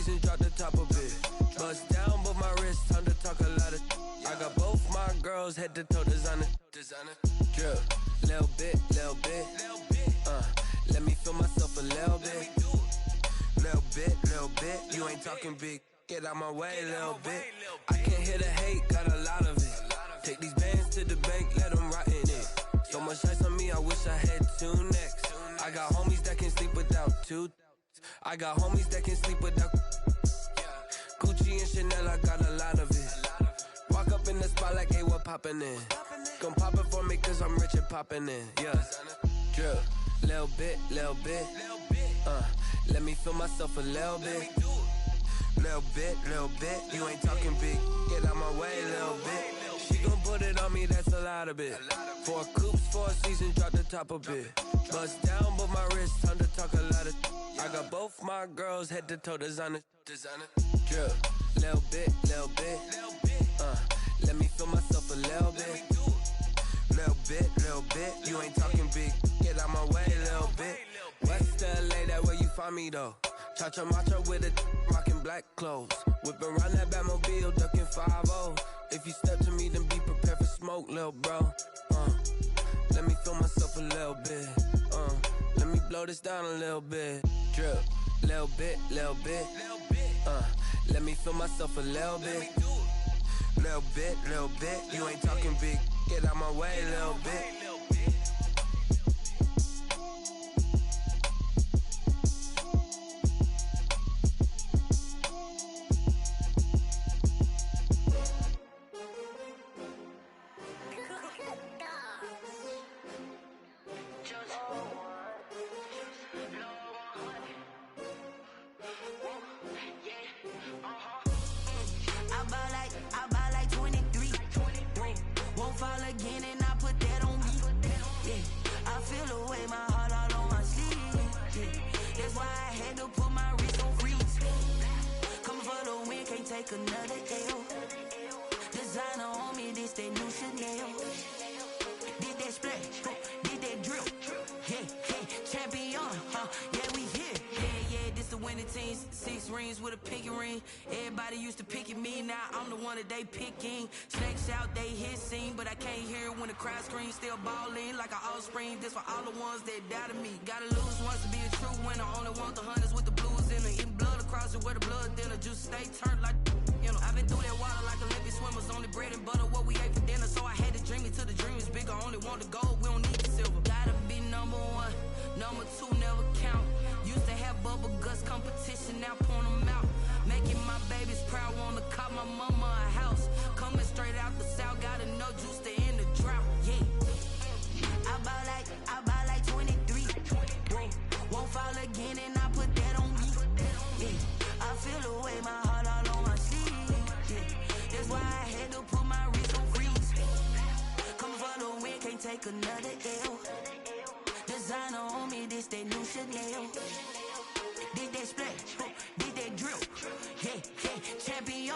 seasons, drop the top a bit. Bust down, but my wrist, time to talk a lot of. I got both my girls, head to toe designer. Drip, little bit. Let me feel myself a little bit. Little bit. You ain't talking big. Get out my way, little bit. I can't hear the hate, got a lot of it. Take these bands to the bank, let them rot in it. So much ice on me, I wish I had two necks. I got homies that can sleep without two. I got homies that can sleep without. Gucci and Chanel, I got a lot of it. Walk up in the spot like, hey, what poppin' in? Gon' pop it for me cause I'm rich and poppin' in. Yeah, drip, little bit. Let me feel myself a little bit. Little bit. You ain't talking big. Get out my way, little bit. She gon' put it on me, that's a lot of it. 4 coupes, 4 seasons, drop the top a bit. Bust down, but my wrist, time to talk a lot of. I got both my girls, head to toe designer. Drip, little bit. Let me feel myself a little bit. Little bit. You ain't talking big. Get out my way, little bit. West LA, that where you find me though. Cha-cha macha with a rockin' black clothes. Whippin' around that Batmobile, duckin' 5-0. If you step to me, then be prepared for smoke, lil' bro. Let me feel myself a little bit. Let me blow this down a little bit. Drip, little bit. Let me feel myself a little bit. Little bit. You ain't talking big. Get out my way, little bit. I buy like 23. Won't fall again and I put that on me. Yeah, I feel the way, my heart all on my sleeve. Yeah, that's why I had to put my wrist on freeze. Coming for the win, can't take another L. Designer on me, this that new Chanel. Did that splash, did that drill. Yeah, champion, yeah, we here. Yeah, this the winning team. 6 rings with a pinky ring. Everybody used to pick at me, now I'm the one that they picking. Snakes out, they hit scene, but I can't hear it when the crowd screams. Still ballin' like an offspring. This for all the ones that doubted me. Gotta lose once to be a true winner. Only want the hunters with the blues in it. Eating blood across it where the blood thinner. Juice stay turned like, you know. I've been through that water like Olympic swimmers. Only bread and butter, what we ate for dinner. So I had to dream it till the dream is bigger. Only want the gold, we don't need the silver. Gotta be number 1, number 2 never count. Used to have bubble guts competition, now point them out. Making my babies proud, wanna cop my mama a house. Coming straight out the south, gotta know juice to end the drought. Yeah, I buy like 23. Won't fall again and I put that on me. Yeah, I feel the way, my heart all on my sleeve. Yeah, that's why I had to put my wrist on freeze. Coming for the win, can't take another L. Designer on me, this that new Chanel. Did that splash, did that drill. Yeah, champion,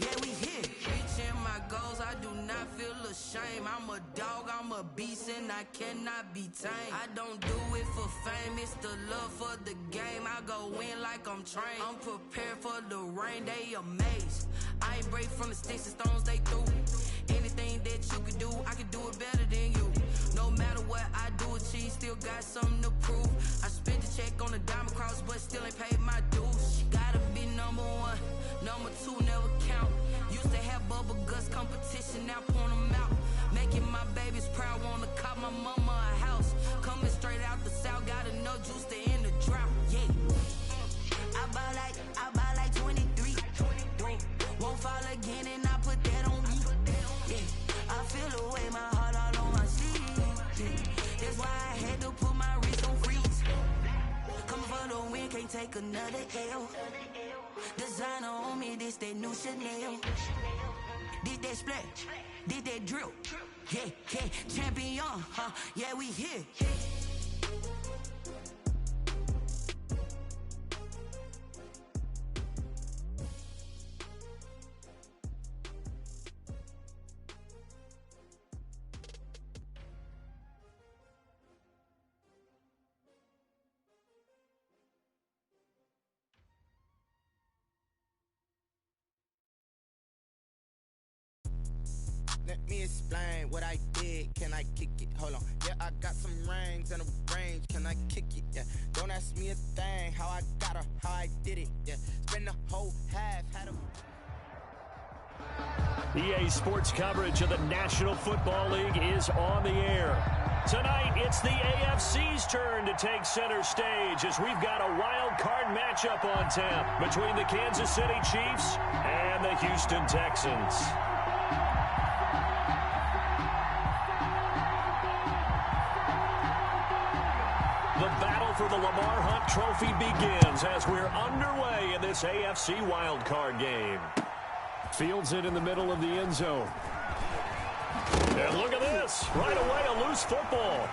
yeah, we here. Reaching my goals, I do not feel ashamed. I'm a dog, I'm a beast, and I cannot be tamed. I don't do it for fame, it's the love for the game. I go in like I'm trained. I'm prepared for the rain, they amazed. I ain't break from the sticks and stones they threw. Anything that you could do, I could do it better than you. No matter what I do, achieve, still got something to prove. I spent the check on the diamond cross, but still ain't paid my dues. Gotta be number 1, number 2 never count. Used to have bubble guts competition, now point them out. Making my babies proud, wanna cop my mama a house. Coming straight out the south, gotta know juice to end the drought. Yeah, I buy like 23. Won't fall again and I put that on me. Yeah, I feel the way, my heart all on my sleeve. Yeah, that's why I had to put my wrist on freeze. Coming for the win, can't take another L. Designer on me, this that new Chanel. Did that splash, did that drill. Yeah, champion, yeah, we here. Let me explain what I did. Can I kick it? Hold on. Yeah, I got some rings and a range. Can I kick it? Yeah. Don't ask me a thing. How I got her, how I did it. Yeah. Spend the whole half. Had a EA Sports coverage of the National Football League is on the air. Tonight, it's the AFC's turn to take center stage as we've got a wild card matchup on tap between the Kansas City Chiefs and the Houston Texans. The battle for the Lamar Hunt Trophy begins as we're underway in this AFC wildcard game. Fields it in the middle of the end zone. And look at this. Right away, a loose football.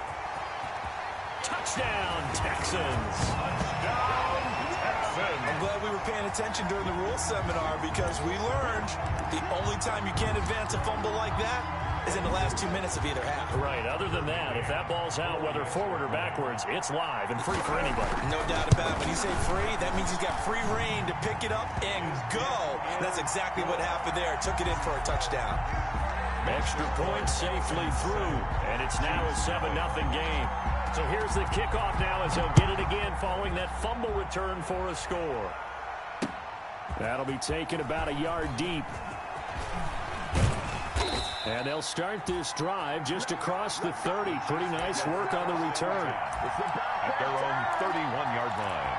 Touchdown, Texans. Touchdown, Texans. I'm glad we were paying attention during the rules seminar because we learned the only time you can't advance a fumble like that is in the last 2 minutes of either half. Right. Other than that, if that ball's out, whether forward or backwards, it's live and free for anybody. No doubt about it. When you say free, that means he's got free reign to pick it up and go. And that's exactly what happened there. Took it in for a touchdown. Extra point safely through, and it's now a 7-0 game. So here's the kickoff now as he'll get it again following that fumble return for a score. That'll be taken about a yard deep. And they'll start this drive just across the 30. Pretty nice work on the return. At their own 31-yard line.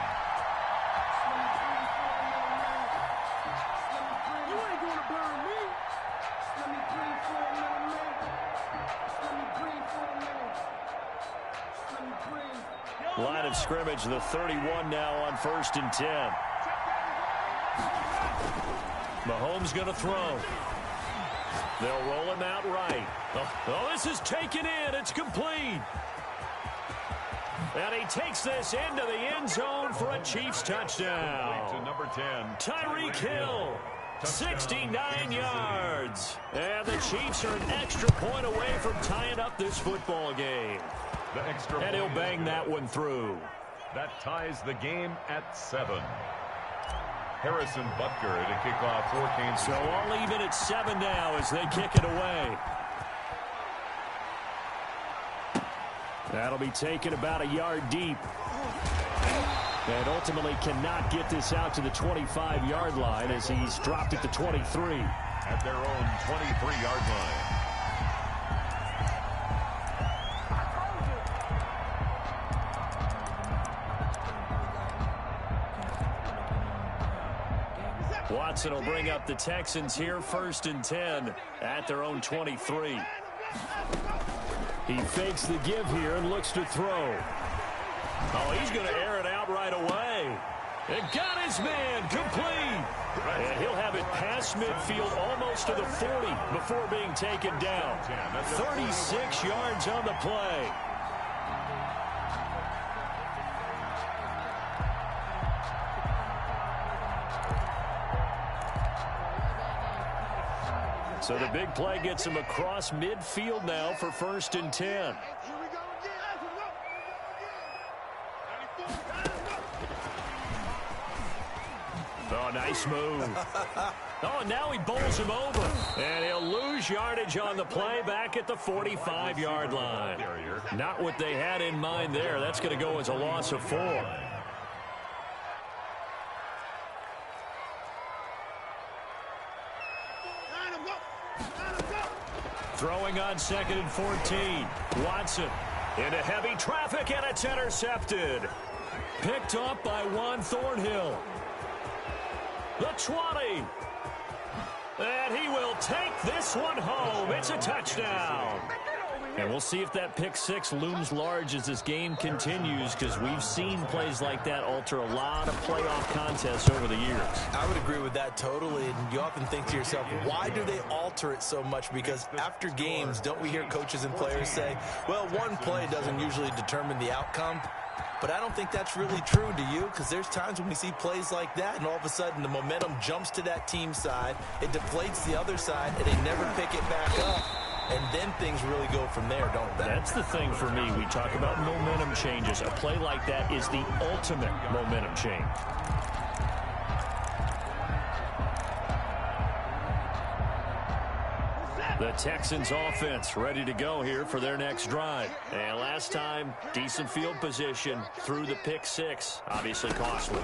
You ain't gonna burn me. Let me breathe for a minute, man. Let me breathe for a minute. Let me breathe. Line of scrimmage, the 31 now on 1st and 10. Mahomes going to throw. They'll roll him out right. Oh, this is taken in. It's complete. And he takes this into the end zone for a Chiefs touchdown. To number 10. Tyreek Hill, 69 yards. And the Chiefs are an extra point away from tying up this football game. The extra and he'll bang that one through. That ties the game at 7. Harrison Butker at a kickoff for Kansas. So all even at 7 now as they kick it away. That'll be taken about a yard deep. And ultimately cannot get this out to the 25-yard line as he's dropped it to 23. At their own 23-yard line. Watson will bring up the Texans here, 1st and 10 at their own 23. He fakes the give here and looks to throw. Oh, he's going to air it out right away. And got his man complete. And he'll have it past midfield almost to the 40 before being taken down. 36 yards on the play. So the big play gets him across midfield now for 1st and 10. Oh, nice move. Oh, and now he bowls him over. And he'll lose yardage on the play back at the 45-yard line. Not what they had in mind there. That's going to go as a loss of 4. Throwing on 2nd and 14. Watson into heavy traffic, and it's intercepted. Picked up by Juan Thornhill. The 20. And he will take this one home. It's a touchdown. And we'll see if that pick 6 looms large as this game continues, because we've seen plays like that alter a lot of playoff contests over the years. I would agree with that totally. And you often think to yourself, why do they alter it so much? Because after games, don't we hear coaches and players say, well, one play doesn't usually determine the outcome? But I don't think that's really true, do you? Because there's times when we see plays like that, and all of a sudden the momentum jumps to that team side, it deflates the other side, and they never pick it back up. And then things really go from there, don't they? That's the thing for me. We talk about momentum changes. A play like that is the ultimate momentum change. The Texans offense ready to go here for their next drive. And last time, decent field position through the pick six. Obviously costly.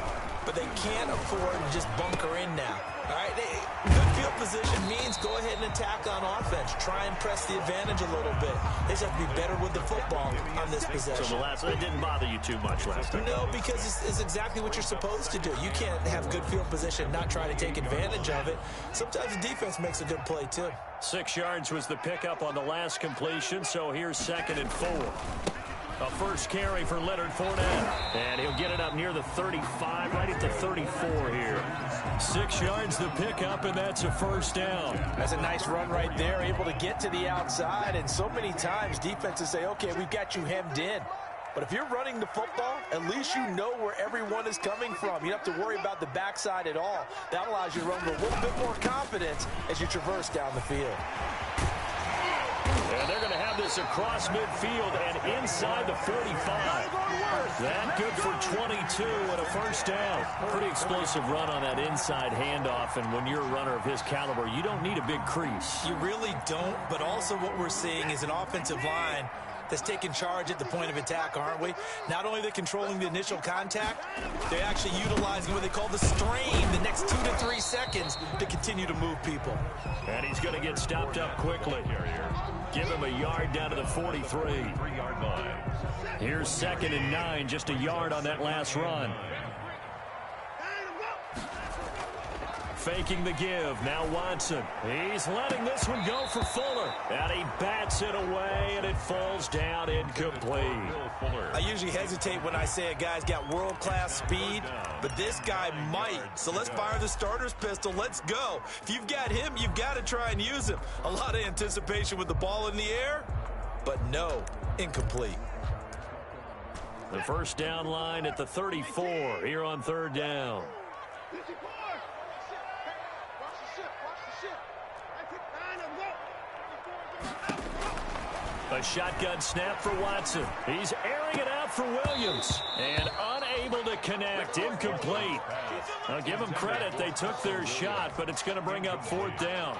But they can't afford to just bunker in now. All right, good field position means go ahead and attack on offense. Try and press the advantage a little bit. They just have to be better with the football on this possession. So it didn't bother you too much last time? No, because it's exactly what you're supposed to do. You can't have good field position and not try to take advantage of it. Sometimes the defense makes a good play, too. 6 yards was the pickup on the last completion, so here's 2nd and 4. A first carry for Leonard Fournette. And he'll get it up near the 35, right at the 34 here. 6 yards the pickup, and that's a first down. That's a nice run right there, able to get to the outside. And so many times defenses say, okay, we've got you hemmed in. But if you're running the football, at least you know where everyone is coming from. You don't have to worry about the backside at all. That allows you to run with a little bit more confidence as you traverse down the field. And they're going to have this across midfield and inside the 45. That good for 22 and a first down. Pretty explosive run on that inside handoff, and when you're a runner of his caliber, you don't need a big crease. You really don't, but also what we're seeing is an offensive line that's taking charge at the point of attack, aren't we? Not only are they controlling the initial contact, they're actually utilizing what they call the strain, the next 2 to 3 seconds to continue to move people. And he's going to get stopped up quickly. Give him a yard down to the 43. 3-yard line. Here's 2nd and 9, just a yard on that last run. Faking the give. Now Watson. He's letting this one go for Fuller. And he bats it away, and it falls down incomplete. I usually hesitate when I say a guy's got world-class speed, but this guy might. So let's fire the starter's pistol. Let's go. If you've got him, you've got to try and use him. A lot of anticipation with the ball in the air, but no, incomplete. The first down line at the 34 here on 3rd down. A shotgun snap for Watson. He's airing it out for Williams. And unable to connect. Incomplete. Now give them credit. They took their shot, but it's going to bring up 4th down.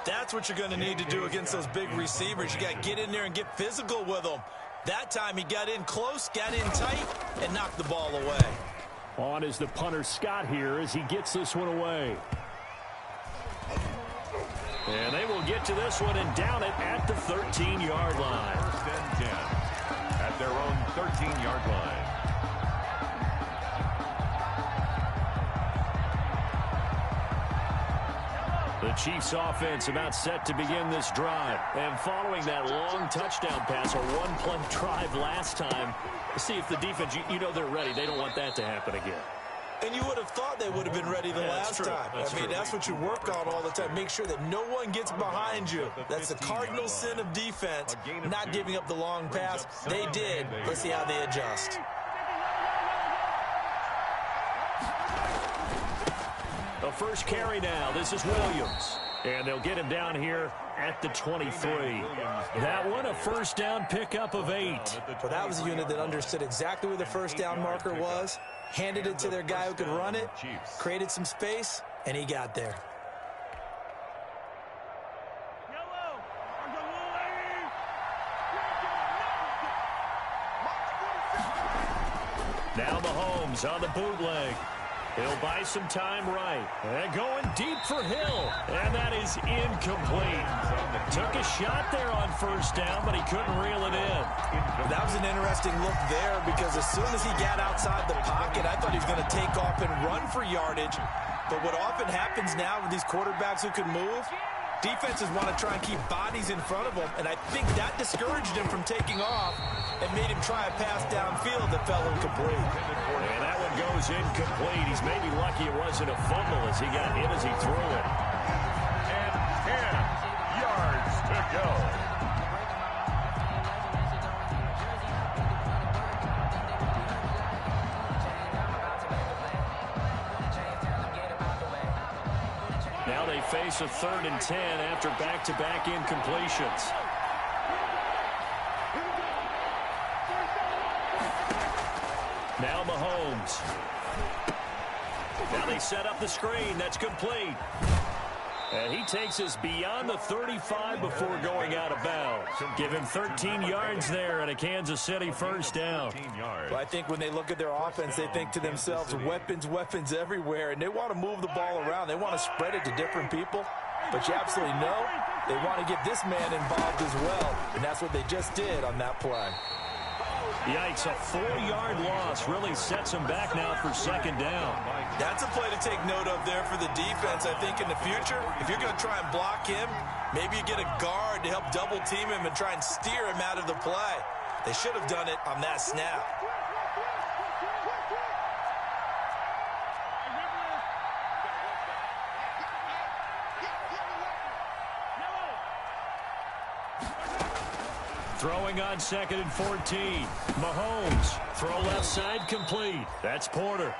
That's what you're going to need to do against those big receivers. You got to get in there and get physical with them. That time he got in close, got in tight, and knocked the ball away. On is the punter Scott here as he gets this one away. And they will get to this one and down it at the 13-yard line. 1st and 10 at their own 13-yard line. The Chiefs offense about set to begin this drive. And following that long touchdown pass, a one-play drive last time, see if the defense, you know they're ready. They don't want that to happen again. And you would have thought they would have been ready the last time. That's what you work on all the time. Make sure that no one gets behind you. That's the cardinal sin of defense, not giving up the long pass. They did. Let's see how they adjust. The first carry now. This is Williams. And they'll get him down here at the 23. That one, a first down pickup of 8. Well, that was a unit that understood exactly where the first down marker was, handed it to their guy who could run it, created some space, and he got there. Now Mahomes on the bootleg. He'll buy some time right. And going deep for Hill. And that is incomplete. Took a shot there on first down, but he couldn't reel it in. That was an interesting look there because as soon as he got outside the pocket, I thought he was going to take off and run for yardage. But what often happens now with these quarterbacks who can move, defenses want to try and keep bodies in front of them, and I think that discouraged him from taking off and made him try a pass downfield that fell incomplete. And that one goes incomplete. He's maybe lucky it wasn't a fumble as he got hit as he threw it. And 10 yards to go. Now they face a 3rd and 10 after back-to-back incompletions. Now Mahomes. Now they set up the screen. That's complete. And he takes us beyond the 35 before going out of bounds. Give him 13 yards there and a Kansas City first down. Well, I think when they look at their offense, they think to themselves, weapons, weapons everywhere, and they want to move the ball around. They want to spread it to different people. But you absolutely know they want to get this man involved as well, and that's what they just did on that play. Yikes, a 4-yard loss really sets him back now for second down. That's a play to take note of there for the defense. I think in the future, if you're going to try and block him, maybe you get a guard to help double team him and try and steer him out of the play. They should have done it on that snap. Throwing on 2nd and 14. Mahomes, throw left side complete. That's Porter.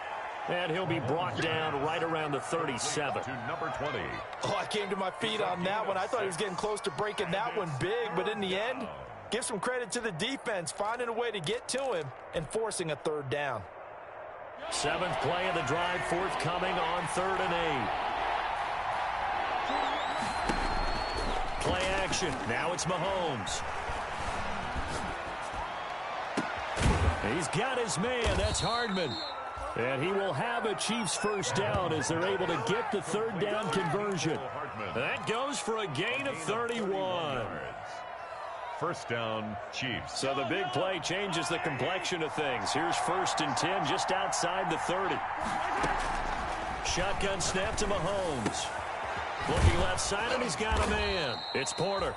And he'll be brought down right around the 37. To number 20. Oh, I came to my feet on that one. I thought he was getting close to breaking that one big, but in the end, give some credit to the defense, finding a way to get to him and forcing a third down. 7th play of the drive, forthcoming on 3rd and 8. Play action. Now it's Mahomes. He's got his man. That's Hardman. And he will have a Chiefs first down as they're able to get the 3rd down conversion. That goes for a gain of 31. First down, Chiefs. So the big play changes the complexion of things. Here's 1st and 10 just outside the 30. Shotgun snap to Mahomes. Looking left side, and he's got a man. It's Porter.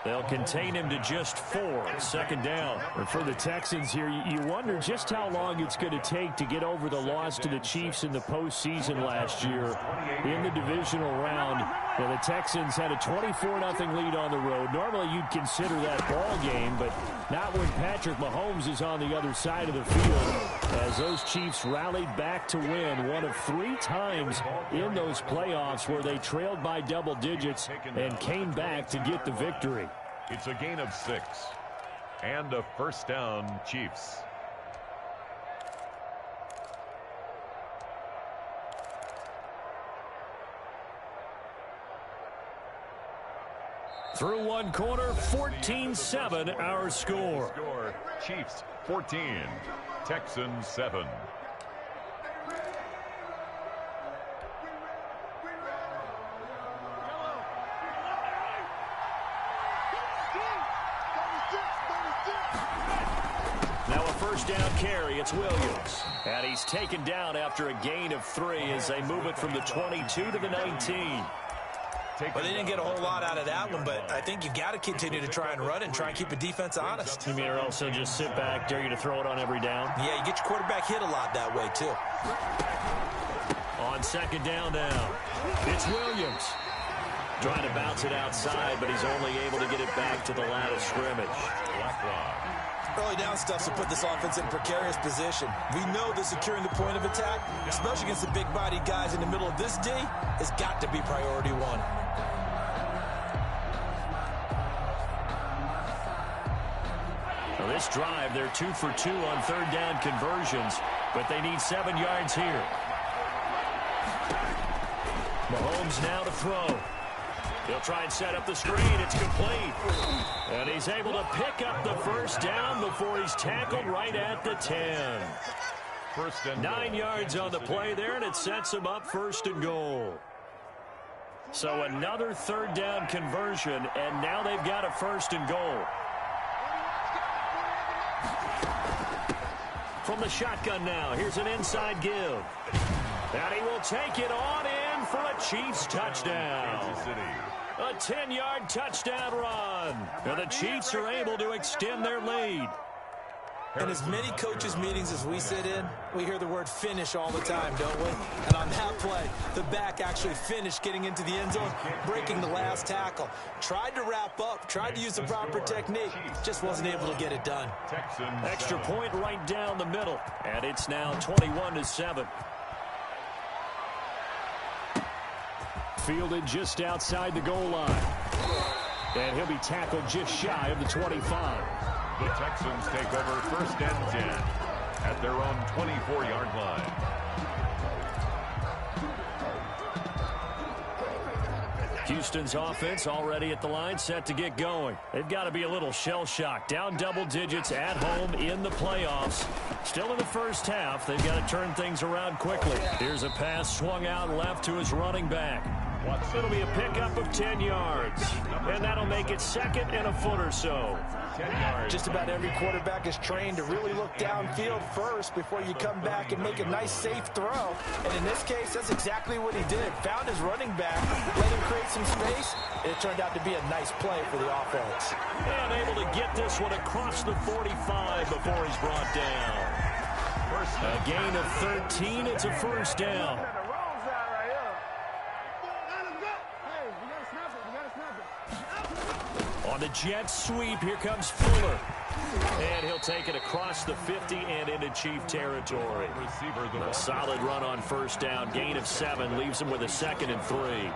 They'll contain him to just 4. 2nd down. And for the Texans here, you wonder just how long it's going to take to get over the loss to the Chiefs in the postseason last year in the divisional round. Now, the Texans had a 24-0 lead on the road. Normally, you'd consider that ball game, but not when Patrick Mahomes is on the other side of the field, as those Chiefs rallied back to win one of 3 times in those playoffs where they trailed by double digits and came back to get the victory. It's a gain of 6. And a first down, Chiefs. Through one quarter, 14-7 our score. Chiefs 14, Texans 7. Now a first down carry, it's Williams. And he's taken down after a gain of 3 as they move it from the 22 to the 19. Well, they didn't get a whole lot out of that one, but I think you got to continue to try and run and try and keep the defense honest. You mean or also just sit back, dare you to throw it on every down? Yeah, you get your quarterback hit a lot that way, too. On 2nd down now, it's Williams. Trying to bounce it outside, but he's only able to get it back to the line of scrimmage. Early down stuff to put this offense in a precarious position. We know that securing the point of attack, especially against the big-bodied guys in the middle of this D, has got to be priority 1. Well, this drive, they're 2 for 2 on 3rd down conversions, but they need 7 yards here. Mahomes now to throw. He'll try and set up the screen. It's complete. And he's able to pick up the first down before he's tackled right at the 10. 9 yards on the play there, and it sets him up 1st and goal. So another 3rd down conversion, and now they've got a 1st and goal. From the shotgun now, here's an inside give. And he will take it on in for a Chiefs touchdown. A 10-yard touchdown run. And the Chiefs are able to extend their lead. In as many coaches' meetings as we sit in, we hear the word finish all the time, don't we? And on that play, the back actually finished getting into the end zone, breaking the last tackle. Tried to wrap up, tried to use the proper technique, just wasn't able to get it done. Extra point right down the middle. And it's now 21-7. Fielded just outside the goal line. And he'll be tackled just shy of the 25. The Texans take over 1st and 10 at their own 24-yard line. Houston's offense already at the line, set to get going. They've got to be a little shell-shocked. Down double digits at home in the playoffs. Still in the first half. They've got to turn things around quickly. Here's a pass swung out left to his running back. It'll be a pickup of 10 yards. And that'll make it second and a foot or so. Just about every quarterback is trained to really look downfield first before you come back and make a nice, safe throw. And in this case, that's exactly what he did. Found his running back, let him create some space, and it turned out to be a nice play for the offense. And able to get this one across the 45 before he's brought down. A gain of 13. It's a first down. On the jet sweep, here comes Fuller. And he'll take it across the 50 and into Chief territory. A solid run on first down. Gain of 7 leaves him with a 2nd and 3.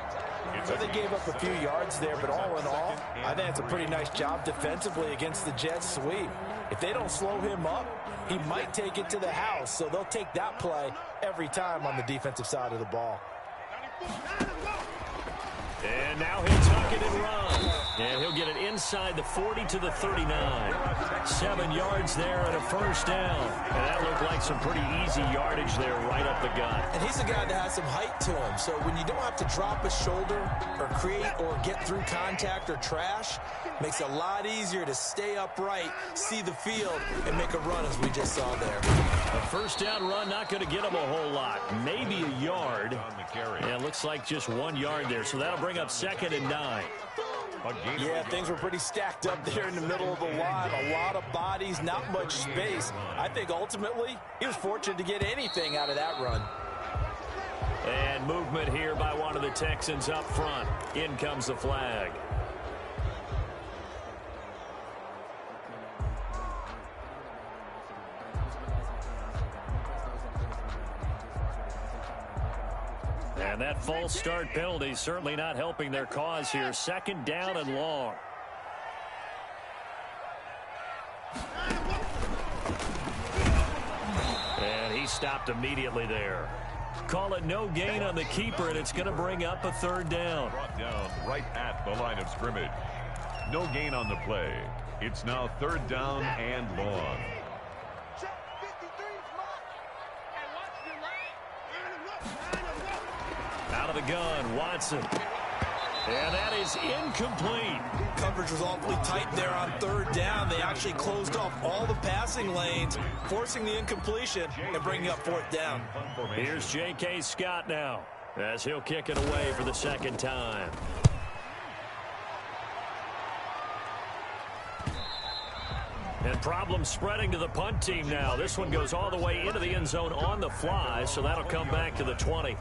So they gave up a few yards there, but all in all, I think it's a pretty nice job defensively against the jet sweep. If they don't slow him up, he might take it to the house. So they'll take that play every time on the defensive side of the ball. And now he'll tuck it and run. And he'll get it inside the 40 to the 39. 7 yards there and a first down. And that looked like some pretty easy yardage there right up the gut. And he's a guy that has some height to him. So when you don't have to drop a shoulder or create or get through contact or trash, makes it a lot easier to stay upright, see the field, and make a run as we just saw there. A first down run not going to get him a whole lot. Maybe a yard. Yeah, it looks like just 1 yard there. So that'll bring up 2nd and 9. Yeah, things were pretty stacked up there in the middle of the line. A lot of bodies, not much space. I think ultimately he was fortunate to get anything out of that run. And movement here by one of the Texans up front. In comes the flag. And that false start penalty certainly not helping their cause here. 2nd down and long. And he stopped immediately there. Call it no gain on the keeper, and it's going to bring up a 3rd down. Brought down right at the line of scrimmage. No gain on the play. It's now 3rd down and long. Out of the gun, Watson. And that is incomplete. Coverage was awfully tight there on 3rd down. They actually closed off all the passing lanes, forcing the incompletion and bringing up 4th down. Here's J.K. Scott now, as he'll kick it away for the 2nd time. And problems spreading to the punt team now. This one goes all the way into the end zone on the fly, so that'll come back to the 20.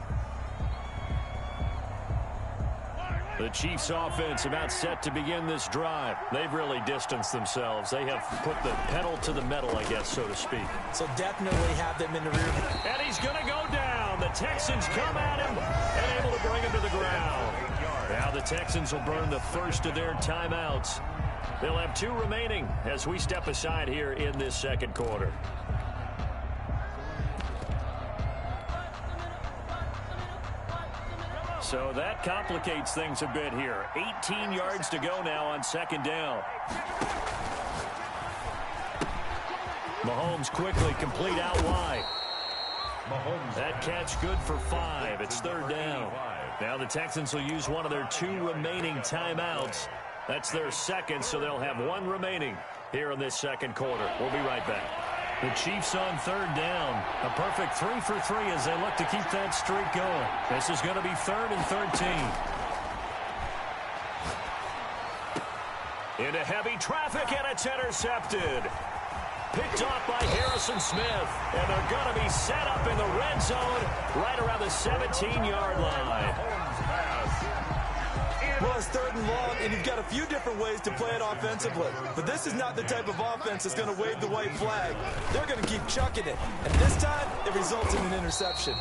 The Chiefs offense about set to begin this drive. They've really distanced themselves. They have put the pedal to the metal, I guess, so to speak. So definitely have them in the rear. And he's going to go down. The Texans come at him and able to bring him to the ground. Now the Texans will burn the first of their timeouts. They'll have 2 remaining as we step aside here in this 2nd quarter. So that complicates things a bit here. 18 yards to go now on 2nd down. Mahomes quickly complete out wide. That catch good for 5. It's 3rd down. Now the Texans will use one of their 2 remaining timeouts. That's their 2nd, so they'll have 1 remaining here in this 2nd quarter. We'll be right back. The Chiefs on 3rd down. A perfect 3 for 3 as they look to keep that streak going. This is going to be 3rd and 13. Into heavy traffic, and it's intercepted. Picked off by Harrison Smith. And they're going to be set up in the red zone right around the 17-yard line. Well, it's 3rd and long, and you've got a few different ways to play it offensively. But this is not the type of offense that's going to wave the white flag. They're going to keep chucking it. And this time, it results in an interception.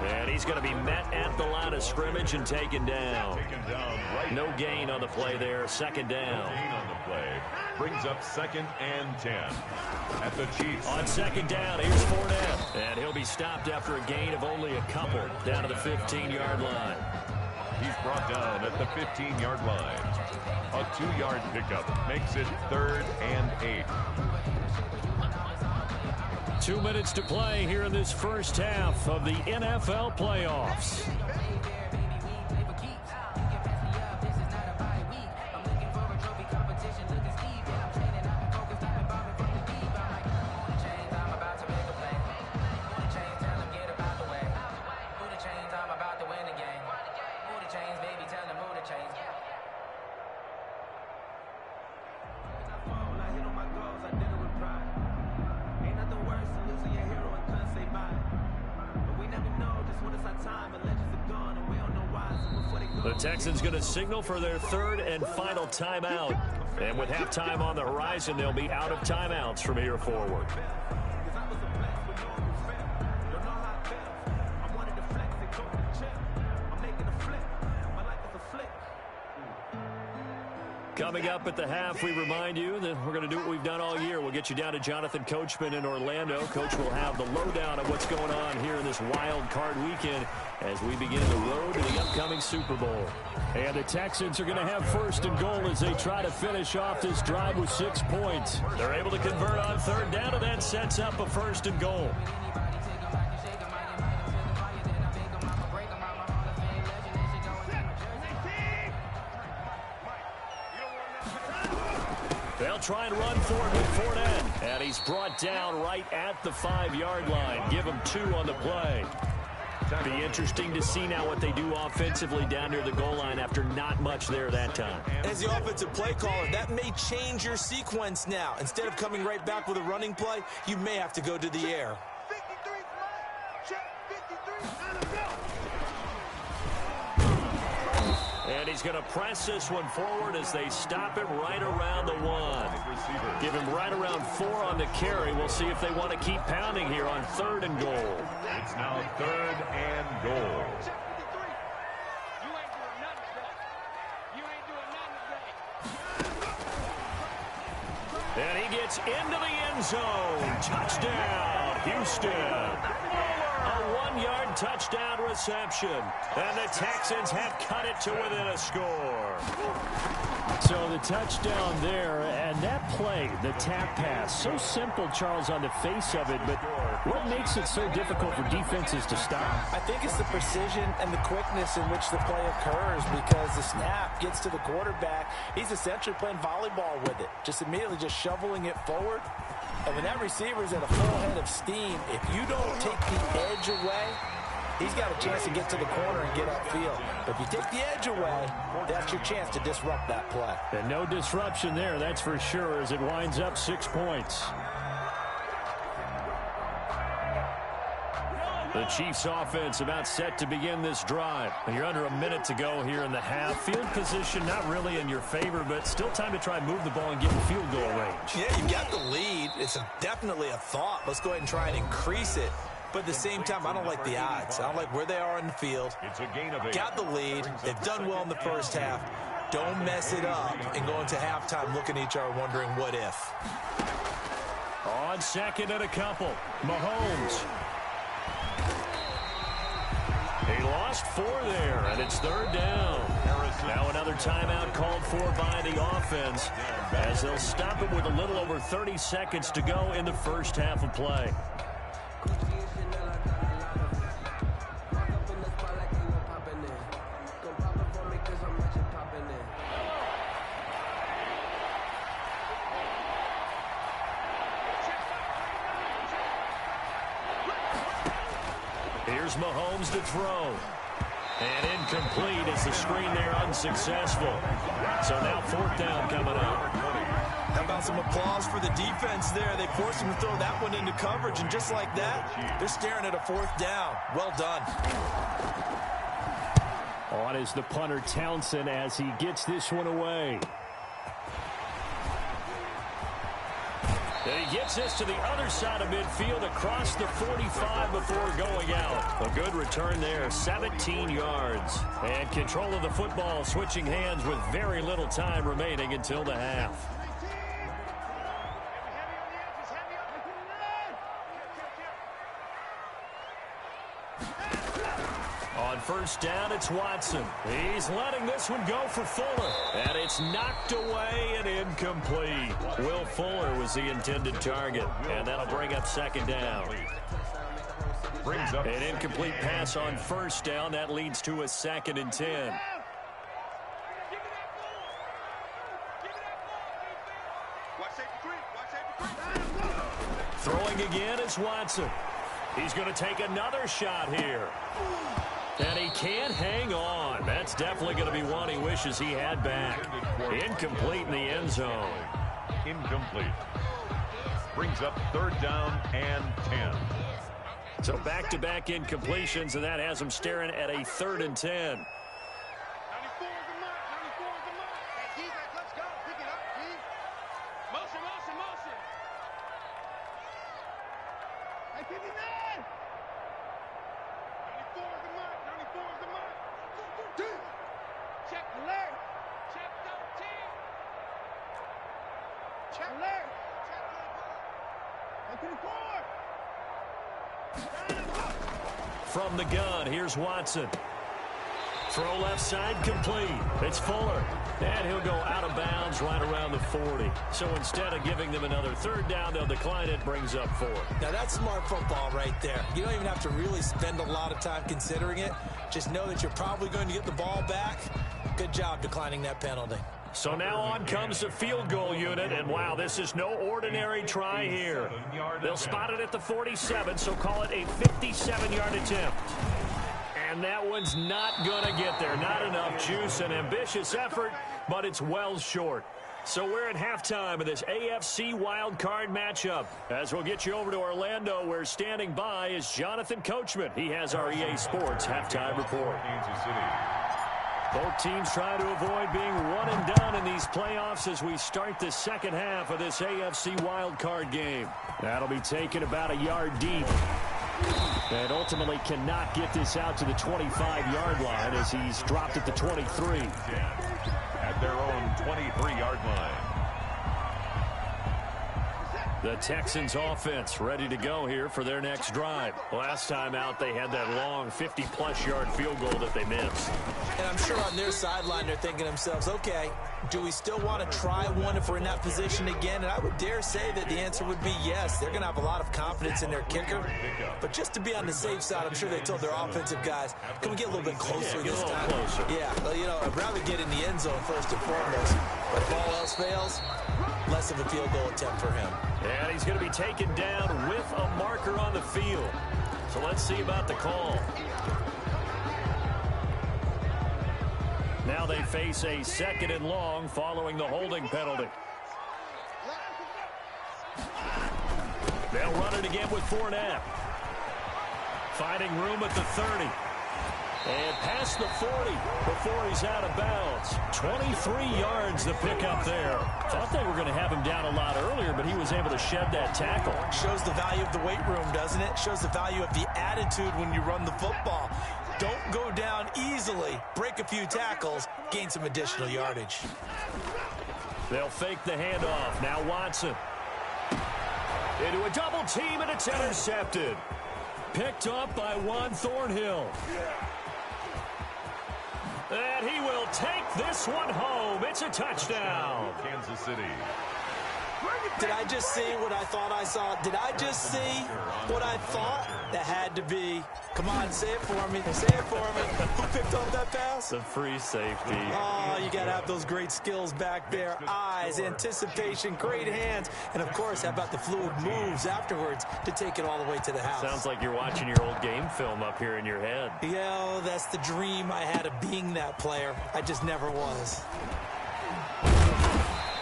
And he's going to be met at the line of scrimmage and taken down. No gain on the play there. 2nd down. No gain on the play. Brings up 2nd and 10. At the Chiefs. On 2nd down, here's Fournette. And he'll be stopped after a gain of only a couple down to the 15-yard line. He's brought down at the 15-yard line. A 2-yard pickup makes it 3rd and 8. 2 minutes to play here in this first half of the NFL playoffs. The Texans going to signal for their 3rd and final timeout. And with halftime on the horizon, they'll be out of timeouts from here forward. Coming up at the half, we remind you that we're going to do what we've done all year. We'll get you down to Jonathan Coachman in Orlando. Coach will have the lowdown of what's going on here in this wild card weekend as we begin the road to the upcoming Super Bowl. And the Texans are going to have 1st and goal as they try to finish off this drive with 6 points. They're able to convert on 3rd down, and that sets up a 1st and goal. They'll try and run for it with Fournette. And he's brought down right at the 5-yard line. Give him 2 on the play. Be interesting to see now what they do offensively down near the goal line after not much there that time. As the offensive play caller, that may change your sequence now. Instead of coming right back with a running play, you may have to go to the air. And he's going to press this one forward as they stop him right around the 1. Give him right around 4 on the carry. We'll see if they want to keep pounding here on 3rd and goal. It's now 3rd and goal. And he gets into the end zone. Touchdown, Houston. A 1-yard touchdown reception. And the Texans have cut it to within a score. So the touchdown there, and that play, the tap pass, so simple, Charles, on the face of it, but what makes it so difficult for defenses to stop? I think it's the precision and the quickness in which the play occurs, because the snap gets to the quarterback. He's essentially playing volleyball with it, just immediately just shoveling it forward. And when that receiver's at a full head of steam, if you don't take the edge away, he's got a chance to get to the corner and get upfield. But if you take the edge away, that's your chance to disrupt that play. And no disruption there, that's for sure, as it winds up 6 points. The Chiefs offense about set to begin this drive. And you're under a minute to go here in the half. Field position not really in your favor, but still time to try and move the ball and get in field goal range. Yeah, you've got the lead. It's definitely a thought. Let's go ahead and try and increase it. But at the same time, I don't like the odds. I don't like where they are in the field. It's a gain of 8. Got the lead. They've done well in the first half. Don't mess it up and go into halftime looking at each other wondering what if. On 2nd and a couple, Mahomes. He lost 4 there, and it's 3rd down. Now another timeout called for by the offense as they'll stop it with a little over 30 seconds to go in the first half of play. Here's Mahomes to throw. And incomplete as the screen there unsuccessful. So now 4th down coming up. How about some applause for the defense there? They forced him to throw that one into coverage, and just like that, they're staring at a 4th down. Well done. On is the punter Townsend as he gets this one away. And he gets this to the other side of midfield across the 45 before going out. A good return there, 17 yards. And control of the football switching hands with very little time remaining until the half. On first down, it's Watson. He's letting this one go for Fuller. And it's knocked away and incomplete. Will Fuller was the intended target. And that'll bring up second down. Brings up An incomplete pass on first down. That leads to a 2nd and 10. Throwing again is Watson. He's going to take another shot here. And he can't hang on. That's definitely going to be one he wishes he had back. Incomplete in the end zone. Incomplete. Brings up 3rd down and 10. So back-to-back incompletions, and that has him staring at a 3rd and 10. From the gun, here's Watson. Throw left side complete. It's Fuller. And he'll go out of bounds right around the 40. So instead of giving them another 3rd down, they'll decline it. Brings up 4. Now that's smart football right there. You don't even have to really spend a lot of time considering it. Just know that you're probably going to get the ball back. Good job declining that penalty. So now on comes the field goal unit, and wow, this is no ordinary try here. They'll spot it at the 47, so call it a 57-yard attempt. And that one's not going to get there. Not enough juice, an ambitious effort, but it's well short. So we're at halftime of this AFC wildcard matchup. As we'll get you over to Orlando, where standing by is Jonathan Coachman. He has our EA Sports halftime report. Kansas City. Both teams try to avoid being one and done in these playoffs as we start the second half of this AFC wildcard game. That'll be taken about a yard deep. And ultimately cannot get this out to the 25-yard line as he's dropped at the 23. At their own 23-yard line. The Texans offense ready to go here for their next drive. Last time out, they had that long 50-plus yard field goal that they missed. And I'm sure on their sideline, they're thinking to themselves, okay, do we still want to try one if we're in that position again? And I would dare say that the answer would be yes. They're going to have a lot of confidence in their kicker. But just to be on the safe side, I'm sure they told their offensive guys, can we get a little bit closer this time? Closer. Yeah, well, you know, I'd rather get in the end zone first and foremost. But if all else fails, less of a field goal attempt for him. And he's going to be taken down with a marker on the field. So let's see about the call. Now they face a 2nd and long following the holding penalty. They'll run it again with Fournette. Finding room at the 30. And past the 40 before he's out of bounds. 23 yards to pick up there. Thought they were going to have him down a lot earlier, but he was able to shed that tackle. Shows the value of the weight room, doesn't it? Shows the value of the attitude when you run the football. Don't go down easily. Break a few tackles. Gain some additional yardage. They'll fake the handoff. Now Watson. Into a double team, and it's intercepted. Picked up by Juan Thornhill. And he will take this one home. It's a touchdown. Kansas City. Did I just see what I thought I saw? Did I just see what I thought? That had to be. Come on, say it for me. Say it for me. Who picked up that pass? The free safety. Oh, you got to have those great skills back there. Eyes, anticipation, great hands. And, of course, how about the fluid moves afterwards to take it all the way to the house? Sounds like you're watching your old game film up here in your head. Yeah, that's the dream I had of being that player. I just never was.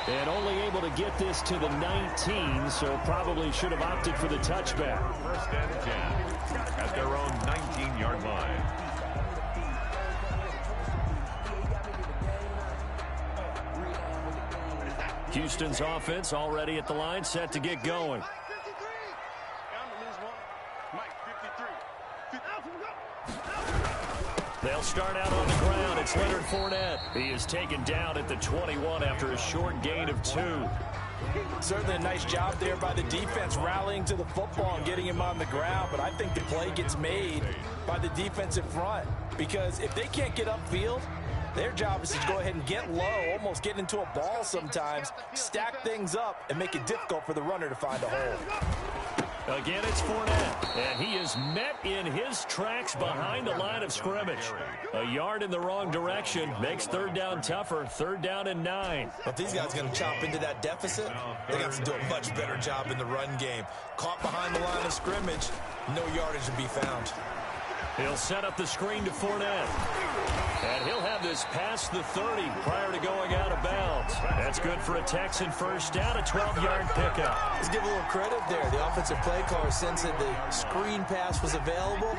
And only able to get this to the 19, so probably should have opted for the touchback. 1st and 10 at their own 19-yard line. Houston's offense already at the line, set to get going. They'll start out on the ground. It's Leonard Fournette. He is taken down at the 21 after a short gain of 2. Certainly a nice job there by the defense rallying to the football and getting him on the ground, but I think the play gets made by the defensive front because if they can't get upfield, their job is to go ahead and get low, almost get into a ball sometimes, stack things up, and make it difficult for the runner to find a hole. Again, it's Fournette, and he is met in his tracks behind the line of scrimmage. A yard in the wrong direction makes third down tougher, 3rd down and 9. If these guys are going to chop into that deficit, they got to do a much better job in the run game. Caught behind the line of scrimmage, no yardage to be found. He'll set up the screen to Fournette. And he'll have this past the 30 prior to going out of bounds. That's good for a Texan first down, a 12-yard pickup. Let's give a little credit there. The offensive play caller sensed that the screen pass was available.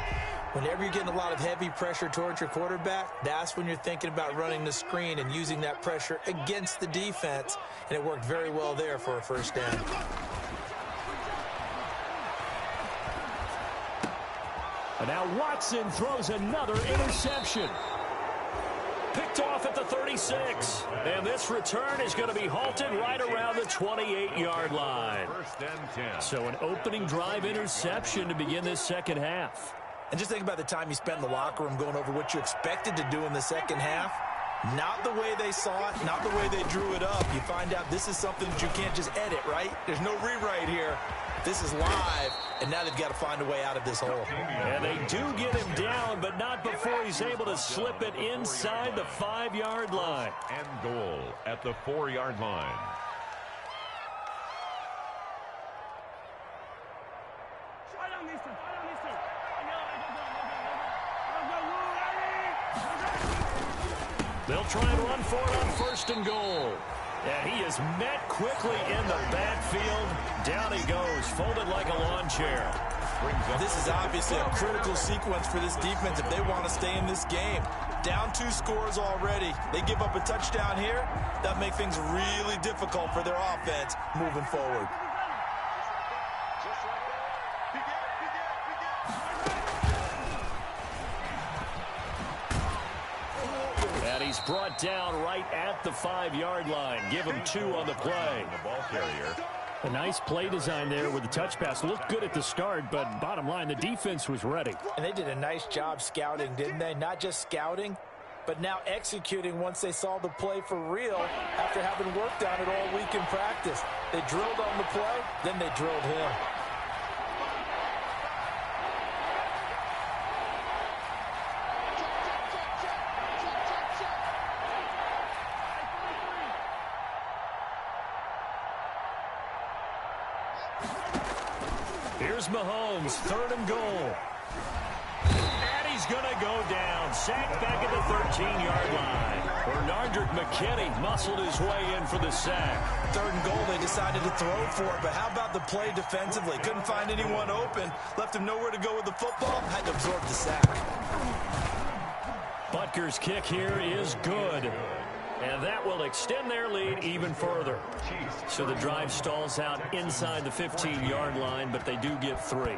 Whenever you're getting a lot of heavy pressure towards your quarterback, that's when you're thinking about running the screen and using that pressure against the defense. And it worked very well there for a first down. And now Watson throws another interception. Picked off at the 36. And this return is going to be halted right around the 28-yard line. 1st and 10. So an opening drive interception to begin this second half. And just think about the time you spent in the locker room going over what you expected to do in the second half. Not the way they saw it, not the way they drew it up. You find out this is something that you can't just edit, right? There's no rewrite here. This is live, and now they've got to find a way out of this hole. And they do get him down, but not before he's able to slip it inside the 5-yard line. And goal at the 4-yard line. They'll try and run for it on 1st and goal. And he is met quickly in the backfield. Down he goes, folded like a lawn chair. This is obviously a critical sequence for this defense if they want to stay in this game. Down 2 scores already. They give up a touchdown here. That makes things really difficult for their offense moving forward. He's brought down right at the 5-yard line. Give him 2 on the play. The ball carrier. A nice play design there with the touch pass. Looked good at the start, but bottom line, the defense was ready. And they did a nice job scouting, didn't they? Not just scouting, but now executing once they saw the play for real after having worked on it all week in practice. They drilled on the play, then they drilled him. Here's Mahomes, 3rd and goal. And he's going to go down. Sacked back at the 13-yard line. Bernardrick McKinney muscled his way in for the sack. 3rd and goal, they decided to throw for it, but how about the play defensively? Couldn't find anyone open, left him nowhere to go with the football, had to absorb the sack. Butker's kick here is good. And that will extend their lead even further. So the drive stalls out inside the 15-yard line, but they do get 3.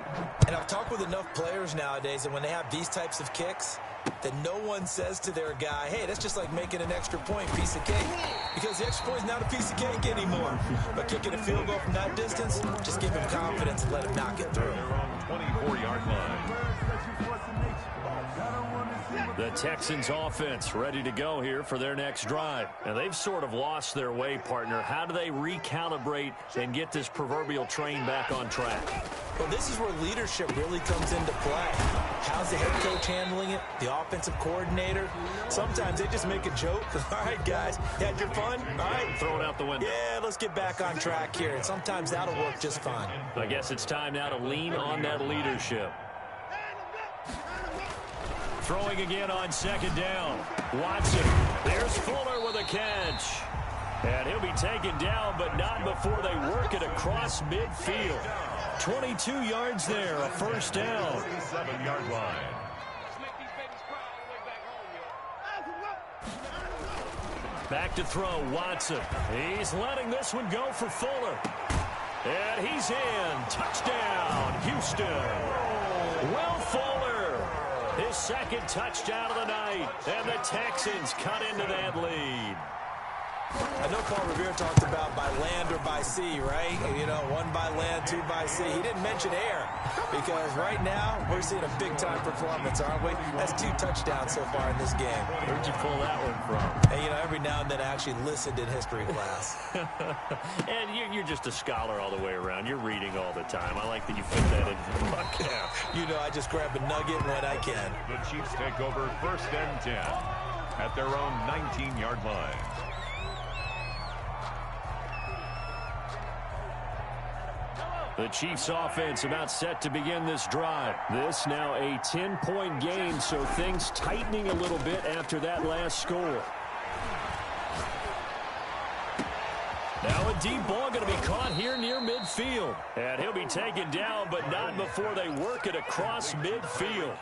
And I've talked with enough players nowadays that when they have these types of kicks, that no one says to their guy, hey, that's just like making an extra point, piece of cake. Because the extra point is not a piece of cake anymore. But kicking a field goal from that distance, just give him confidence and let him knock it through. 24-yard line. The Texans offense ready to go here for their next drive. And they've sort of lost their way, partner. How do they recalibrate and get this proverbial train back on track? Well, this is where leadership really comes into play. How's the head coach handling it? The offensive coordinator? Sometimes they just make a joke. All right, guys, you had your fun? All right. Throw it out the window. Yeah, let's get back on track here. And sometimes that'll work just fine. I guess it's time now to lean on that leadership. Throwing again on 2nd down. Watson. There's Fuller with a catch. And he'll be taken down, but not before they work it across midfield. 22 yards there, a first down. 37-yard line. Back to throw, Watson. He's letting this one go for Fuller. And he's in. Touchdown, Houston. Will Fuller. His 2nd touchdown of the night. And the Texans cut into that lead. I know Paul Revere talked about by land or by sea, right? You know, 1 by land, 2 by sea. He didn't mention air because right now we're seeing a big-time performance, aren't we? That's 2 touchdowns so far in this game. Where'd you pull that one from? And, you know, every now and then I actually listened in history class. And you're just a scholar all the way around. You're reading all the time. I like that you fit that in the podcast. You know, I just grab a nugget when I can. The Chiefs take over 1st and 10 at their own 19-yard line. The Chiefs offense about set to begin this drive. This now a 10-point game, so things tightening a little bit after that last score. Now a deep ball going to be caught here near midfield. And he'll be taken down, but not before they work it across midfield.